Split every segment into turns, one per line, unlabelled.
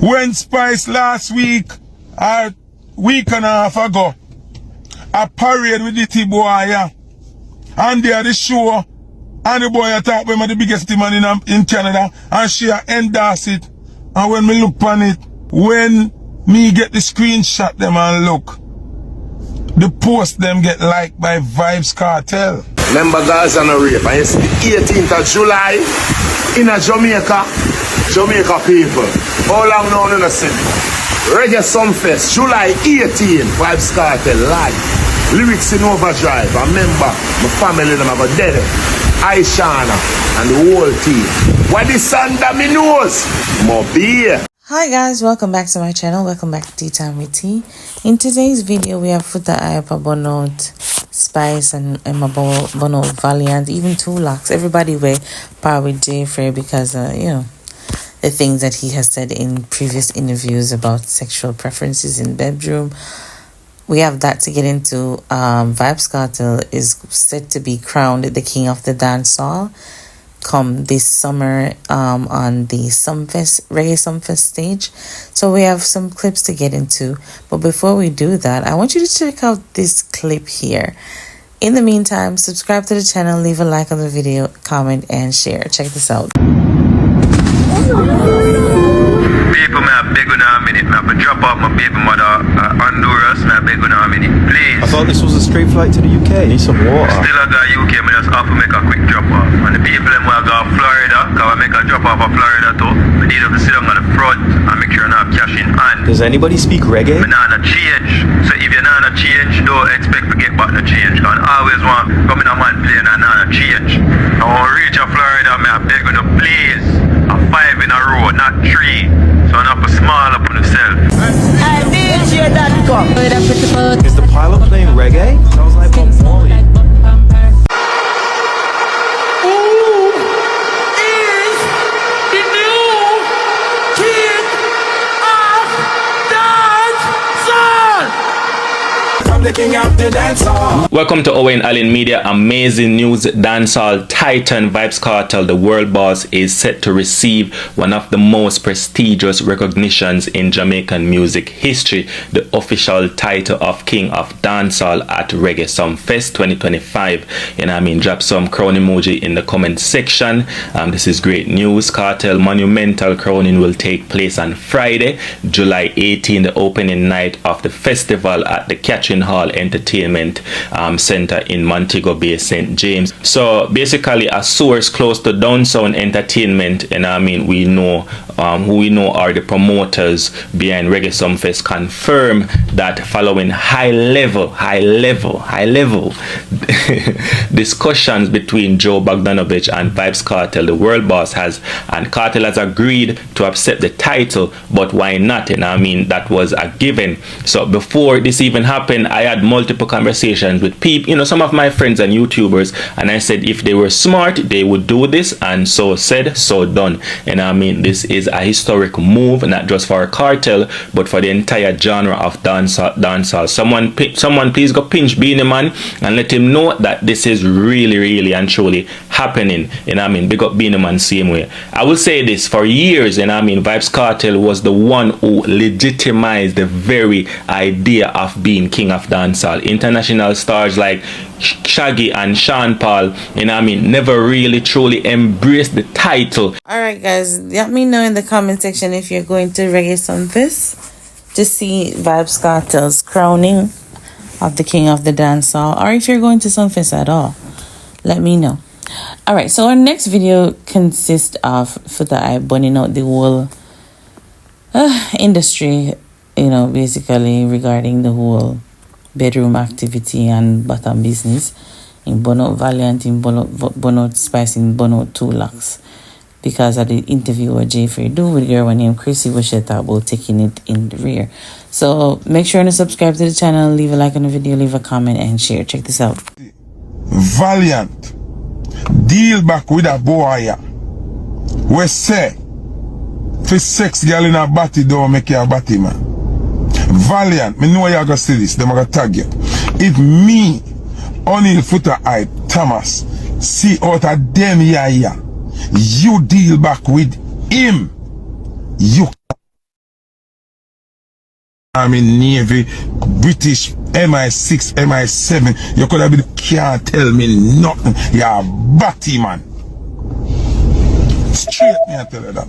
When Spice last week, or week and a half ago, a parade with the T-boy, yeah. And they are the show, and the boy attack them at the biggest man in Canada, and she endorse it. And when me look on it, when me get the screenshot them and look, the post them get liked by VYBZ KARTEL.
Remember Gaza and rape, and it's the 18th of July in a Jamaica people. How long now you know see? Reggae Sunfest, July 18, VYBZ KARTEL live. Lyrics in overdrive. I remember my family them have a dead. Aishana and the whole team. What is under me nose? More beer.
Hi guys, welcome back to my channel. Welcome back to Tea Time with Tea. In today's video, we have Footah Bonot, Spice, and Emma Bonot Valiant, even 2 Locks. Everybody way par with Jaiifrais because you know, the things that he has said in previous interviews about sexual preferences in bedroom. We have that to get into. VYBZ KARTEL is set to be crowned the king of the dancehall come this summer on the Reggae Sunfest stage. So we have some clips to get into. But before we do that, I want you to check out this clip here. In the meantime, subscribe to the channel, leave a like on the video, comment, and share. Check this out.
People, may I beg you now a minute. May I drop off my baby mother Honduras. May I beg you now a minute, please.
I thought this was a straight flight to the UK. Need some water.
Still I got UK. Me just have to make a quick drop off. And the people them will go to Florida. Cause I make a drop off of Florida too. We need to sit down on the front and make sure I have cash in hand.
Does anybody speak reggae?
Me not change. So if you're not change, don't expect to get back the change. Cause I always want come in a man plane and not change. I want to reach a Florida. May I beg you to please. A 5 in a row, not 3. So I'm not small up on yourself.
Is the pilot playing reggae? Sounds like Bob Marley.
Welcome to Owen Allen Media. Amazing news. Dancehall titan VYBZ KARTEL, the world boss, is set to receive one of the most prestigious recognitions in Jamaican music history, the official title of King of Dancehall at Reggae Sunfest 2025. And I mean, drop some crown emoji in the comment section. This is great news. KARTEL monumental crowning will take place on Friday, July 18, the opening night of the festival at the Catching Hall Entertainment Center in Montego Bay, St. James. So basically a source close to Downsound Entertainment, and I mean we know who we know are the promoters behind Reggae Sunfest, confirm that following high level discussions between Joe Bogdanovich and VYBZ KARTEL, the world boss has agreed to accept the title. But why not? And I mean that was a given. So before this even happened, I had multiple conversations with people, you know, some of my friends and YouTubers, and I said if they were smart they would do this, and so said, so done. And I mean this is a historic move, not just for KARTEL but for the entire genre of dancehall. Someone please go pinch Beanie Man and let him know that this is really and truly happening. And I mean big up Beanie Man same way. I will say this, for years, and I mean VYBZ KARTEL was the one who legitimized the very idea of being king of dancehall. International stars like Shaggy and Sean Paul, and I mean never really truly embraced the title.
Alright guys, let me know in the comment section if you're going to Reggae Sunfest to see VYBZ KARTEL's crowning of the king of the dancehall, or if you're going to Sunfest at all. Let me know. Alright, so our next video consists of Footah burning out the whole industry, you know, basically regarding the whole bedroom activity and bottom business in Bonot Valiant, in Bonot Spice, in Bonot 2 Locks, because of the interview with Jaiifrais do with a girl named Chrissy Washeta about taking it in the rear. So make sure to subscribe to the channel, leave a like on the video, leave a comment, and share. Check this out.
Valiant deal back with a boy we say for sex girl in a body don't make you a body man. Valiant, me know you gonna see this, them gonna tag you. If me, O'Neal Footah Thomas, see out of them here, you deal back with him, you Army, Navy, British, MI6, MI7. You could have been, can't tell me nothing. You're a batty man. Straight me, I tell you that.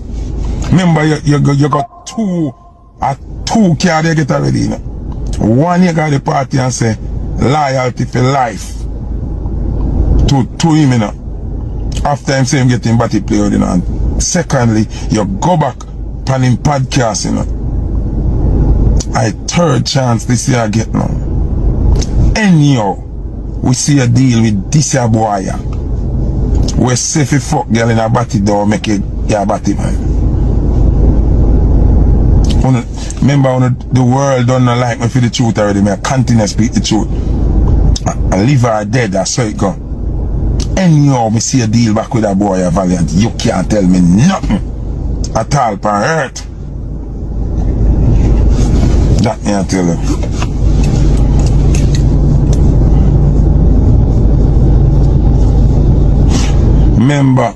Remember, you got two cards you get already, you know. One, you got the party and say, loyalty for life. To him, you know. After him say him get him batty play, you know. And secondly, you go back on him podcast, you know. I third chance this year I get now. Anyhow, we see a deal with this year boy. We say if you fuck girl in a batty door, make it your batty man. Remember, the world don't like me for the truth already. I continue to speak the truth. I live or dead, that's how it go. Anyhow, me see a deal back with that boy, Valiant. You can't tell me nothing at all on earth. That me I tell you. Remember,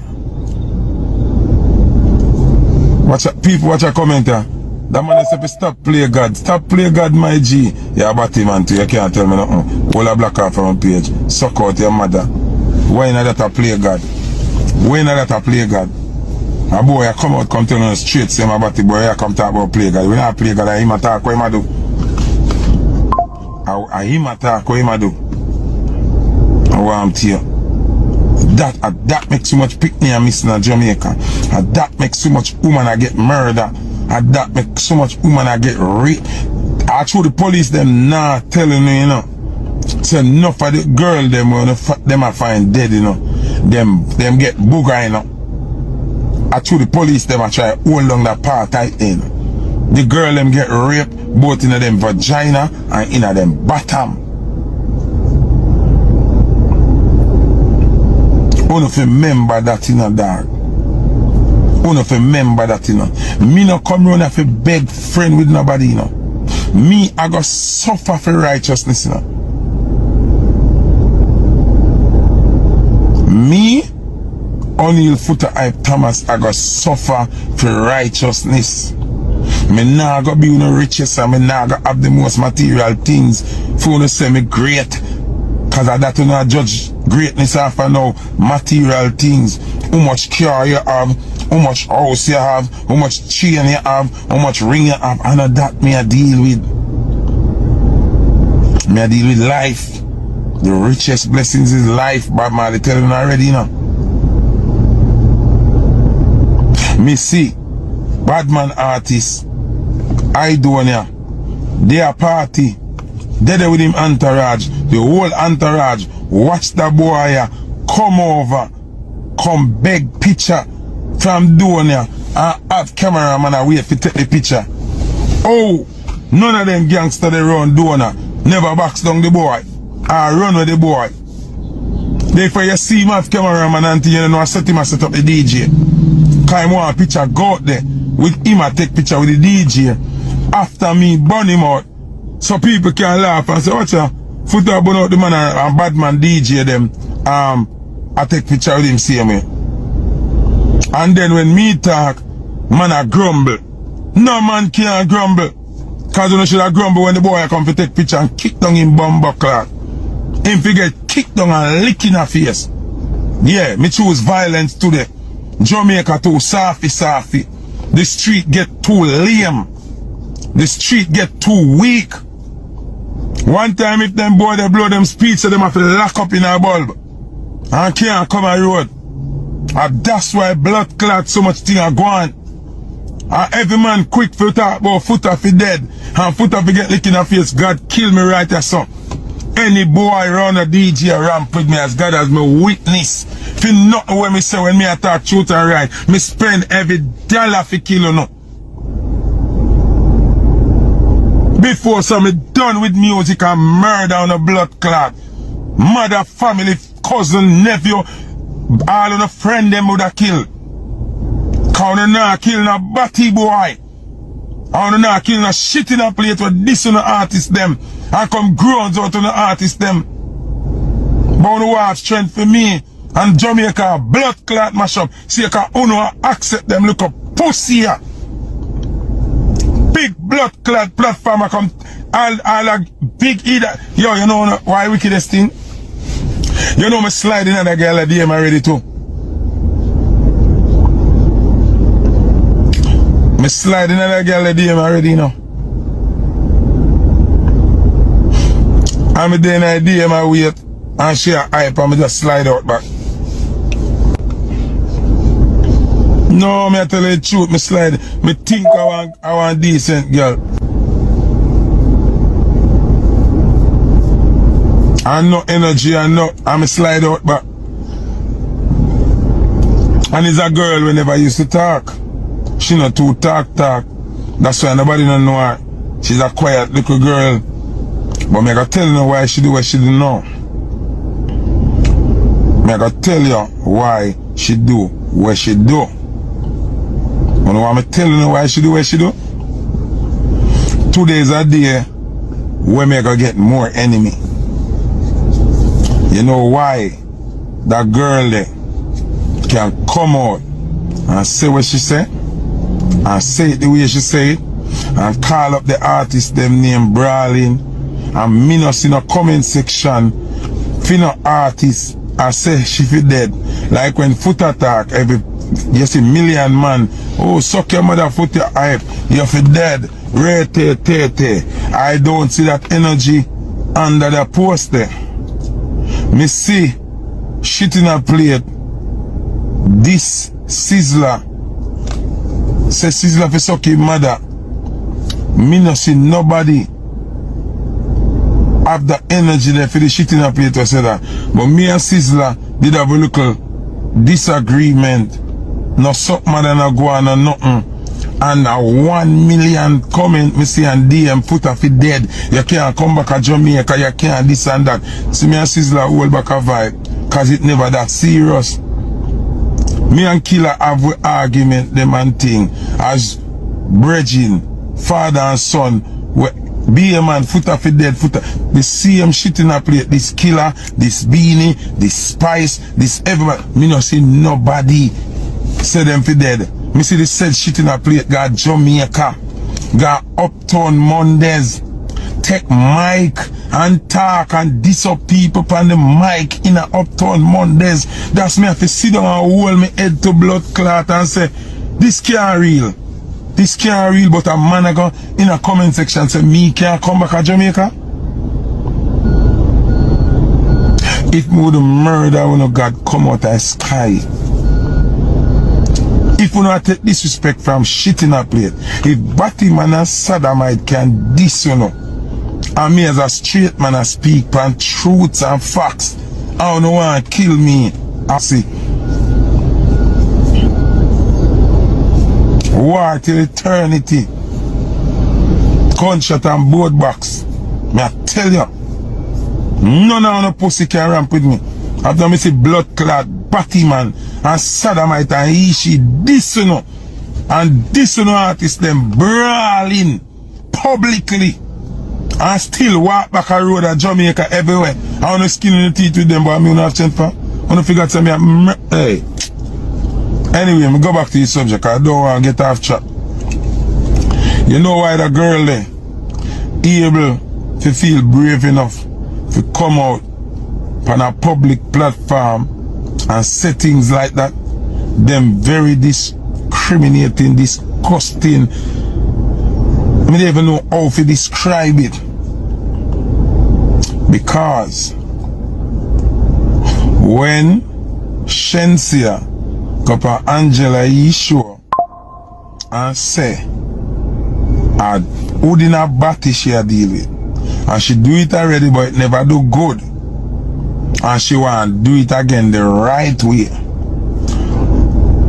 people watch a commenter. That man said, stop play God. Stop play God, my G. You're a batty man too. You can't tell me nothing. Hold a black off from page. Suck out your mother. Why not that a play God? Why not that a play God? A boy, I come out, come tell me on the street, say my batty boy, I come talk about play God. We not play God, I him attack, what him a do? I him attack, what him a do? I want to you. That makes so much picnic and missing in Jamaica. And that makes so much woman I get murdered. And that makes so much woman I get raped. I told the police them nah telling me, you know. So enough of the girl them I find dead, you know. Them get booger, you know. I told the police them I try hold on that part tight in. The girl them get raped both in them vagina and in them bottom. Uno fi remember that, you know, dog. Uno fi remember that, you know. Me no come round and fi beg friend with nobody, you know. Me, I go suffer for righteousness, you know. Me, O'Neal Footah Hype Thomas, I go suffer for righteousness. Me nah go be the richest and me nah go have the most material things for to say me great. Cause of that you know judge greatness after now material things. How much car you have, how much house you have, how much chain you have, how much ring you have, and of that me I deal with. Me I deal with life. The richest blessings is life, Bob Marley telling you already, you know. Me see Badman artists, Idonia, their party, they there with him entourage, the whole entourage, watch the boy come over, come beg picture from Donia and have cameraman and wait to take the picture. Oh, none of them gangsters they run Donia, never backs down the boy, or run with the boy. Therefore you see him have cameraman until you know I set him and set up the DJ. Cause I want a picture go out there with him and take picture with the DJ. After me burn him out. So people can laugh and say, watch ya, Footah burn out the man and Badman DJ them. I take picture with him same way. And then when me talk, man I grumble. No man can't grumble. Cause you know should I grumble when the boy come to take picture and kick down him bumper clock. Him fi get kicked down and lick in her face. Yeah, me choose violence today. Jamaica too softy. The street get too lame. The street get too weak. One time if them boy they blow them speed so them have to lock up in a bulb. And can't come a road. And that's why blood clot so much thing are going. And every man quick for talk about Footah fi dead. And Footah fi get lick in her face. God kill me right there so. Any boy run a DJ ramp with me as God as my witness. Fi nothing when me say when me attack truth and right. Me spend every dollar fi kill you no. Before so me done with music and murder on a blood clot. Mother, family, cousin, nephew, all on a friend them would have killed. Cause I not kill no batty boy. I not kill no shit in a plate with this on the artist them. And come groans out on the artist them. But I want strength for me and Jamaica blood clot mash up. See you can accept them look up pussy here. big blood clot platform I come all a big either. Yo, you know why wickedest thing? You know me sliding at the girl a DM already too. Me sliding at the girl a DM already, you know. I'm doing a DM I wait and she a hype and me just slide out back. No, me I tell you the truth, me slide. Me think I want decent girl. And no energy and me slide out back. And it's a girl we never used to talk. She not too talk. That's why nobody don't know her. She's a quiet little girl. But me I gotta tell you why she do what she do now. Me I gotta tell you why she do what she do. You know what I'm telling you why she do what she do? Today's a day where me gonna get more enemy. You know why? That girl there can come out and say what she say, and say it the way she say it, and call up the artist them name brawling, and me not in a comment section for no artist and say she fi dead. Like when Footah talk, you see million man, oh suck your mother Footah hype, you fi dead, I don't see that energy under the post there. Me see shit in a plate. This Sizzler say Sizzler fi suck his mother. Me no see nobody have the energy there for the shit in a plate to say that. But me and Sizzler did have a little disagreement. No suck mother no go on or nothing. And a 1 million comment me see and DM Footah fi dead. You can't come back to Jamaica, you can't this and that. See me and Sizzler hold back a vibe, cause it never that serious. Me and Killer have an argument them and thing as bridging, father and son. Be a man, Footah fi dead, Footah. The same shit in a plate. This Killer, this Beanie, this Spice, this everybody. Me no see nobody say them fi dead. Me see the said shit in a plate. Got Jamaica, got Uptown Mondays. Take mic and talk and diss up people on the mic in a Uptown Mondays. That's me have to sit down and hold me head to blood clot and say, this can't real. This can't real, but a man go in a comment section say, me can't come back to Jamaica. If me would murder when God come out of the sky. If we not take disrespect from shit in a plate, if Batman and Saddamite can diss you know, and me as a straight man I speak on truths and facts, I don't want to kill me. I see. War till eternity. Gunshot and board box. Me I tell you, none of no pussy can ramp with me. After me see blood clad Batman and Saddamite and Ishi this you know, and this you know artists them brawling publicly and still walk back a road at Jamaica everywhere. I want to skin in the teeth with them, but I don't have chance for. I want to figure out something. Hey. Anyway, me go back to the subject. I don't want to get off track. You know why the girl there able to feel brave enough to come out on a public platform and say things like that? Them very discriminating, disgusting. I don't even know how to describe it. Because when Shensia got on Angela show and say who didn't have batty she a deal with, and she do it already but it never do good, and she want to do it again the right way,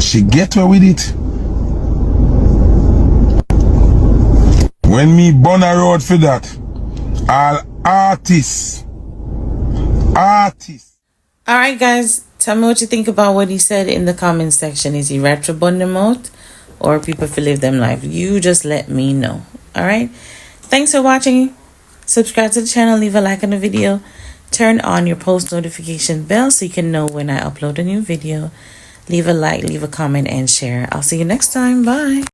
she get away with it. When me burn a road for that, all artists.
Alright guys, tell me what you think about what he said in the comment section. Is he right to burn them out, or people feel live them life? You just let me know. Alright, thanks for watching. Subscribe to the channel, leave a like on the video, turn on your post notification bell so you can know when I upload a new video. Leave a like, leave a comment, and share. I'll see you next time. Bye.